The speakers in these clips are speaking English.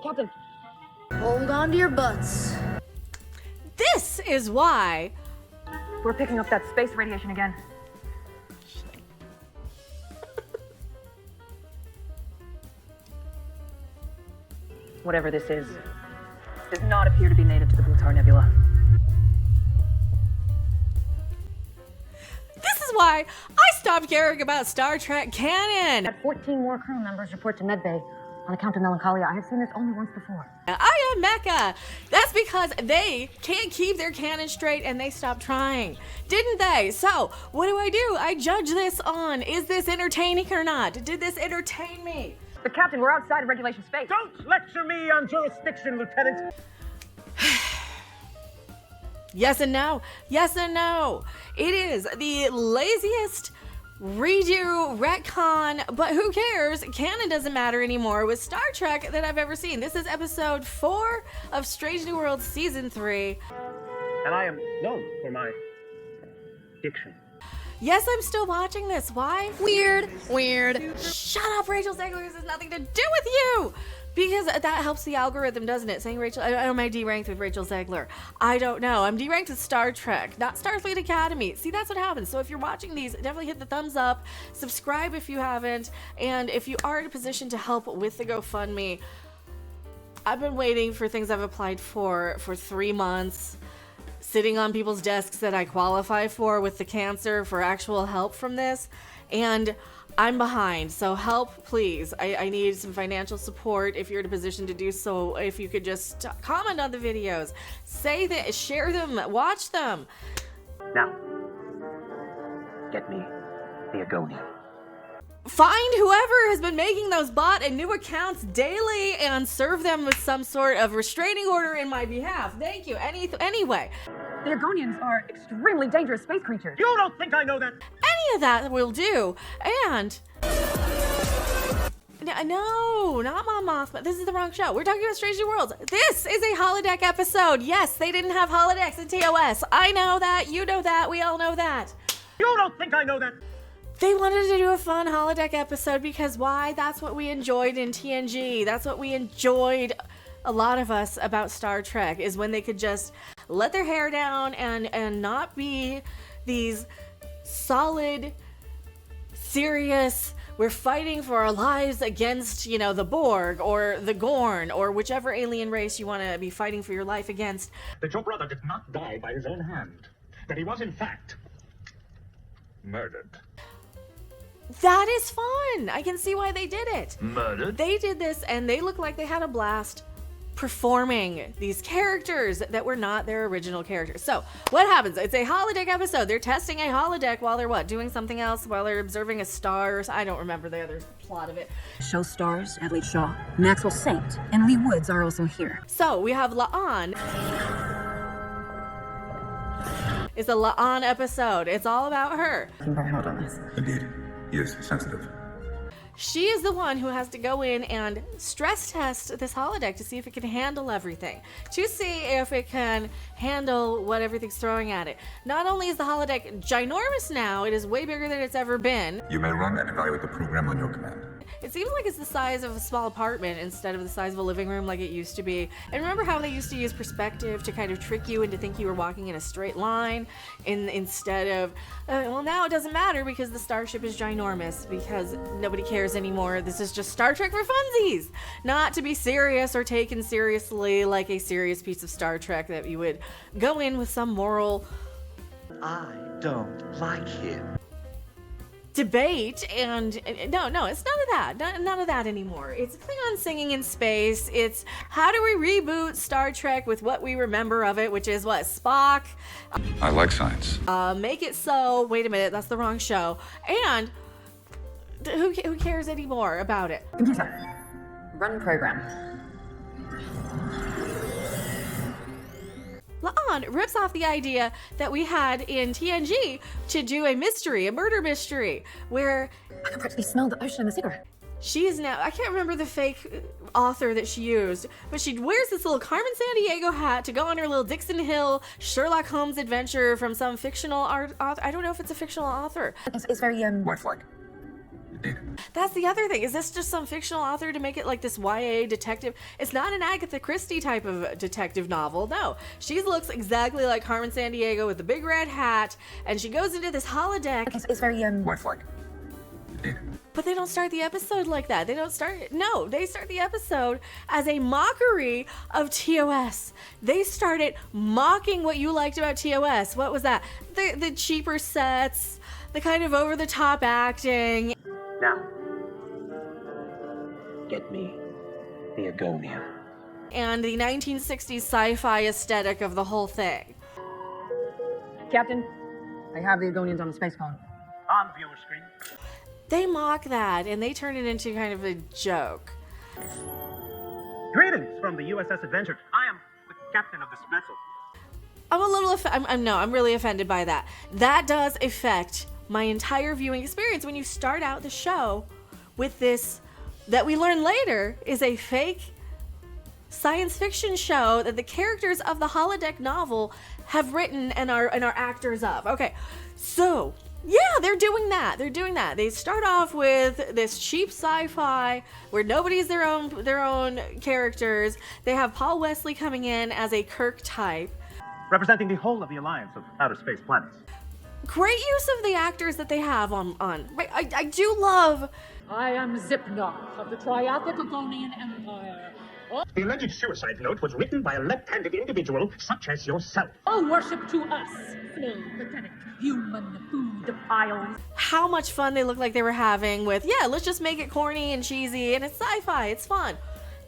Captain. Hold on to your butts. This is why We're picking up that space radiation again. Whatever this is, does not appear to be native to the Blutar Nebula. this is why I stopped caring about Star Trek canon. Had 14 more crew members report to medbay on account of melancholia. I have seen this only once before. I am Mecca. That's because they can't keep their canon straight and they stopped trying, didn't they? So what do? I judge this on, is this entertaining or not? Did this entertain me? But Captain, we're outside of regulation space. Don't lecture me on jurisdiction, Lieutenant. Yes and no. Yes and no. It is the laziest redo retcon, but who cares? Canon doesn't matter anymore with Star Trek that I've ever seen. This is episode 4 of Strange New Worlds season 3. And I am known for my diction. Yes, I'm still watching this. Why? Weird. Shut up, Rachel Zegler. This has nothing to do with you. Because that helps the algorithm, doesn't it? Saying Rachel, am I deranked with Rachel Zegler? I don't know. I'm deranked with Star Trek, not Starfleet Academy. See, that's what happens. So if you're watching these, definitely hit the thumbs up, subscribe if you haven't, and if you are in a position to help with the GoFundMe, I've been waiting for things I've applied for 3 months, sitting on people's desks that I qualify for with the cancer for actual help from this, and I'm behind, so help, please. I need some financial support if you're in a position to do so. If you could just comment on the videos, say that, share them, watch them. Now, get me the Agonian. Find whoever has been making those bot and new accounts daily and serve them with some sort of restraining order in my behalf. Thank you. Anyway. The Argonians are extremely dangerous space creatures. You don't think I know that? Any of that will do. And no, not Mon Mothma. This is the wrong show. We're talking about Strange New Worlds. This is a holodeck episode. Yes, they didn't have holodecks in TOS. I know that. You know that. We all know that. You don't think I know that? They wanted to do a fun holodeck episode because why? That's what we enjoyed in TNG. That's what we enjoyed, a lot of us, about Star Trek, is when they could just let their hair down and not be these solid, serious, we're fighting for our lives against, you know, the Borg or the Gorn or whichever alien race you want to be fighting for your life against. That your brother did not die by his own hand. That he was, in fact, murdered. That is fun. I can see why they did it. Murdered? They did this and they looked like they had a blast performing these characters that were not their original characters. So what happens? It's a holodeck episode. They're testing a holodeck while they're what? Doing something else while they're observing a star. I don't remember the other plot of it. Show stars, Adelaide Shaw, Maxwell Saint, and Lee Woods are also here. So we have La'an. It's a La'an episode. It's all about her. Keep our hold on this. Indeed. He is sensitive. She is the one who has to go in and stress test this holodeck to see if it can handle everything, to see if it can handle what everything's throwing at it. Not only is the holodeck ginormous now, it is way bigger than it's ever been. You may run and evaluate the program on your command. It seems like it's the size of a small apartment instead of the size of a living room like it used to be. And remember how they used to use perspective to kind of trick you into thinking you were walking in a straight line instead of, well, now it doesn't matter because the starship is ginormous because nobody cares anymore. This is just Star Trek for funsies, not to be serious or taken seriously like a serious piece of Star Trek that you would go in with some moral I don't like him. debate. And no, it's none of that. None of that anymore. It's Klingon singing in space. It's how do we reboot Star Trek with what we remember of it, which is what? Spock. I like science. Make it so. Wait a minute, that's the wrong show. And who cares anymore about it? Computer, run program. La'an rips off the idea that we had in TNG to do a mystery, a murder mystery, where I can practically smell the ocean in the cigarette. she is now, I can't remember the fake author that she used, but she wears this little Carmen Sandiego hat to go on her little Dixon Hill Sherlock Holmes adventure from some fictional author. I don't know if it's a fictional author. It's very, White flag. Data. That's the other thing. Is this just some fictional author to make it like this YA detective? It's not an Agatha Christie type of detective novel. No, she looks exactly like Carmen Sandiego with the big red hat, and she goes into this holodeck. It's very, Lifelike. Data. But they don't start the episode like that. They start the episode as a mockery of TOS. They started mocking what you liked about TOS. What was that? The cheaper sets, the kind of over-the-top acting. Now, get me the Agonian. And the 1960s sci-fi aesthetic of the whole thing. Captain, I have the Agonians on the space phone. On viewer screen. They mock that, and they turn it into kind of a joke. Greetings from the USS Adventure. I am the captain of this vessel. I'm a little, I'm really offended by that. That does affect my entire viewing experience when you start out the show with this, that we learn later is a fake science fiction show that the characters of the holodeck novel have written and are actors of. Okay, so yeah, they're doing that. They start off with this cheap sci-fi where nobody's their own characters. They have Paul Wesley coming in as a Kirk type. Representing the whole of the Alliance of Outer Space Planets. Great use of the actors that they have on. I do love. I am Zipnock of the Triathic Agonian Empire. The alleged suicide note was written by a left-handed individual such as yourself. All worship to us, slow, pathetic, human food piles. How much fun they look like they were having with, yeah, let's just make it corny and cheesy and it's sci-fi, it's fun.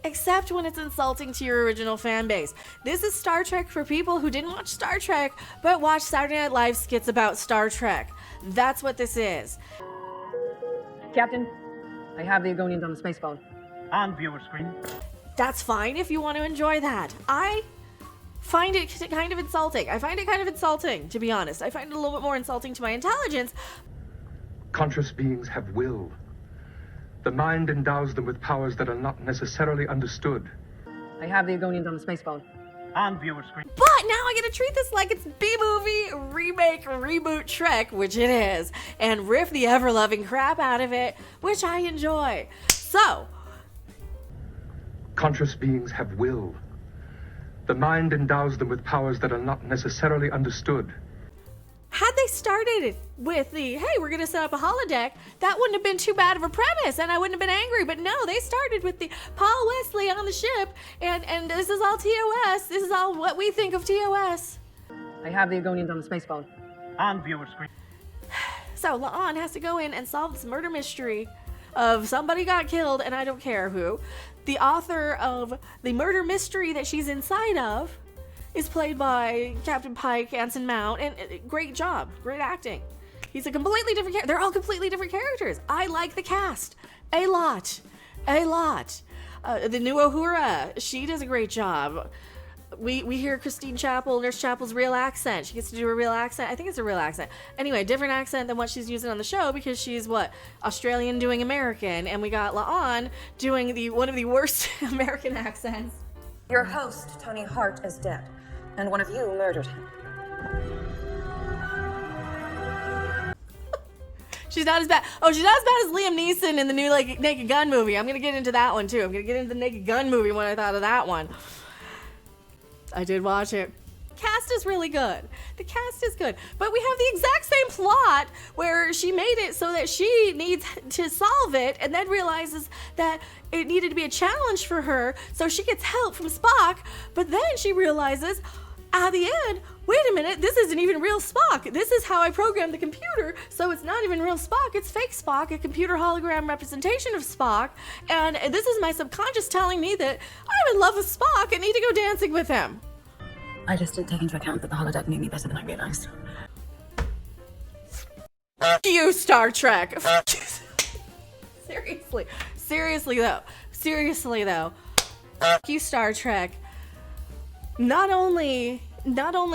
Except when it's insulting to your original fan base. This is Star Trek for people who didn't watch Star Trek, but watch Saturday Night Live skits about Star Trek. That's what this is. Captain, I have the Agonians on the space phone. On viewer screen. That's fine if you want to enjoy that. I find it kind of insulting. To be honest. I find it a little bit more insulting to my intelligence. Conscious beings have will. The mind endows them with powers that are not necessarily understood. I have the Agonians on the space phone. On viewer screen. But now I get to treat this like it's B-movie, remake, reboot Trek, which it is, and riff the ever-loving crap out of it, which I enjoy. So, Conscious beings have will. The mind endows them with powers that are not necessarily understood. had they started with the, hey, we're going to set up a holodeck, that wouldn't have been too bad of a premise, and I wouldn't have been angry. But no, they started with the Paul Wesley on the ship, and this is all TOS. This is all what we think of TOS. I have the Agonians on the space phone. On viewer screen. So La'an has to go in and solve this murder mystery of somebody got killed, and I don't care who. The author of the murder mystery that she's inside of is played by Captain Pike, Anson Mount, and great job, great acting. He's a completely different character. They're all completely different characters. I like the cast a lot. The new Uhura, she does a great job. We hear Christine Chapel, Nurse Chapel's real accent. She gets to do a real accent. I think it's a real accent. Anyway, different accent than what she's using on the show because she's Australian doing American, and we got La'an doing one of the worst American accents. Your host, Tony Hart, is dead, and one of you murdered him. She's not as bad. Oh, she's not as bad as Liam Neeson in the new Naked Gun movie. I'm gonna get into that one too. I'm gonna get into the Naked Gun movie when I thought of that one. I did watch it. Cast is really good. The cast is good. But we have the exact same plot where she made it so that she needs to solve it and then realizes that it needed to be a challenge for her, so she gets help from Spock, but then she realizes at the end, wait a minute, this isn't even real Spock. This is how I programmed the computer, so it's not even real Spock, it's fake Spock, a computer hologram representation of Spock, and this is my subconscious telling me that I'm in love with Spock and need to go dancing with him. I just didn't take into account that the holodeck knew me better than I realized. F you, Star Trek. Seriously though. F you, Star Trek. Not only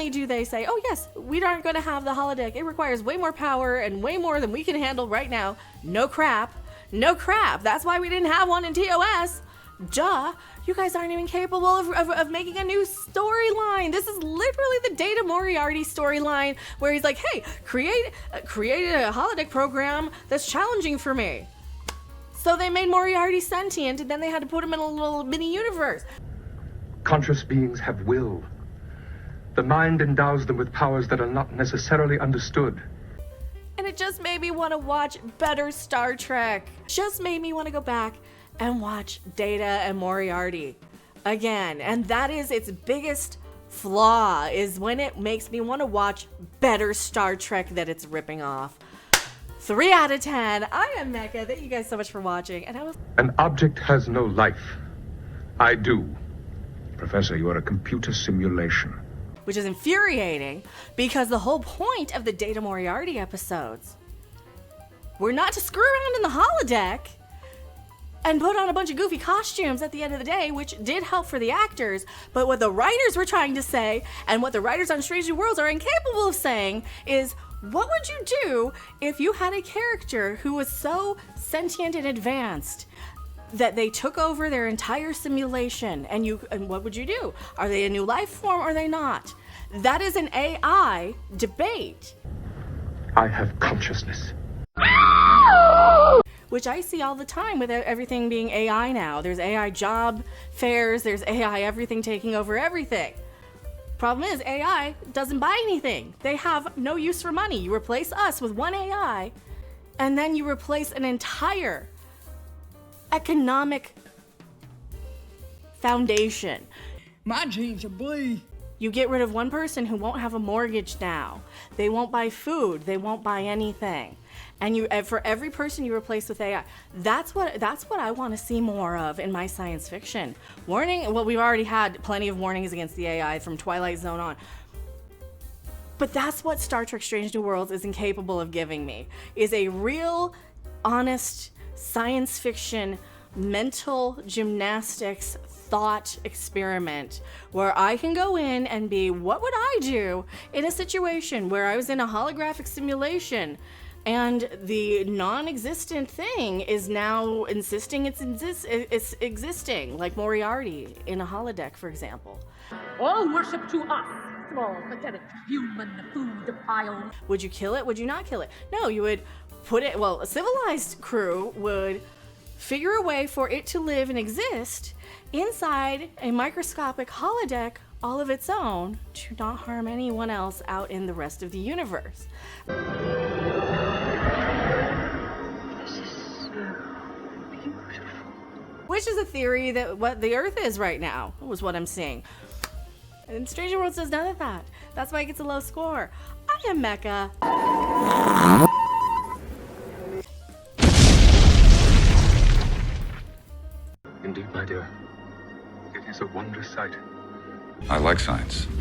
do they say, oh yes, we aren't going to have the holodeck. It requires way more power and way more than we can handle right now. No crap. That's why we didn't have one in TOS. Duh. You guys aren't even capable of making a new storyline. This is literally the Data Moriarty storyline where he's like, hey, create a holodeck program that's challenging for me. So they made Moriarty sentient, and then they had to put him in a little mini universe. Conscious beings have will. The mind endows them with powers that are not necessarily understood. And it just made me want to watch better Star Trek. Just made me want to go back and watch Data and Moriarty again. And that is its biggest flaw, is when it makes me want to watch better Star Trek that it's ripping off. 3 out of 10. I am Mecha. Thank you guys so much for watching. And An object has no life. I do. Professor, you are a computer simulation. which is infuriating because the whole point of the Data Moriarty episodes were not to screw around in the holodeck and put on a bunch of goofy costumes at the end of the day, which did help for the actors, but what the writers were trying to say, and what the writers on Strange New Worlds are incapable of saying, is what would you do if you had a character who was so sentient and advanced that they took over their entire simulation, and what would you do? Are they a new life form or are they not? That is an AI debate. I have consciousness. Which I see all the time with everything being AI now. There's AI job fairs, there's AI everything taking over everything. Problem is, AI doesn't buy anything. They have no use for money. You replace us with one AI, and then you replace an entire economic foundation. My jeans are blue. You get rid of one person who won't have a mortgage now. They won't buy food. They won't buy anything. And for every person you replace with AI, that's what I want to see more of in my science fiction. Warning, well, we've already had plenty of warnings against the AI from Twilight Zone on. But that's what Star Trek Strange New Worlds is incapable of giving me, is a real, honest science fiction mental gymnastics thought experiment where I can go in and be, what would I do in a situation where I was in a holographic simulation and the non-existent thing is now insisting it's existing, like Moriarty in a holodeck, for example. All worship to us, small, pathetic, human food pile. Would you kill it? Would you not kill it? No, you would put it, well, a civilized crew would figure a way for it to live and exist inside a microscopic holodeck all of its own to not harm anyone else out in the rest of the universe. This is so beautiful. Which is a theory that what the Earth is right now, was what I'm seeing. And Stranger Worlds does none of that. That's why it gets a low score. I am Mecha. Indeed, my dear. It is a wondrous sight. I like science.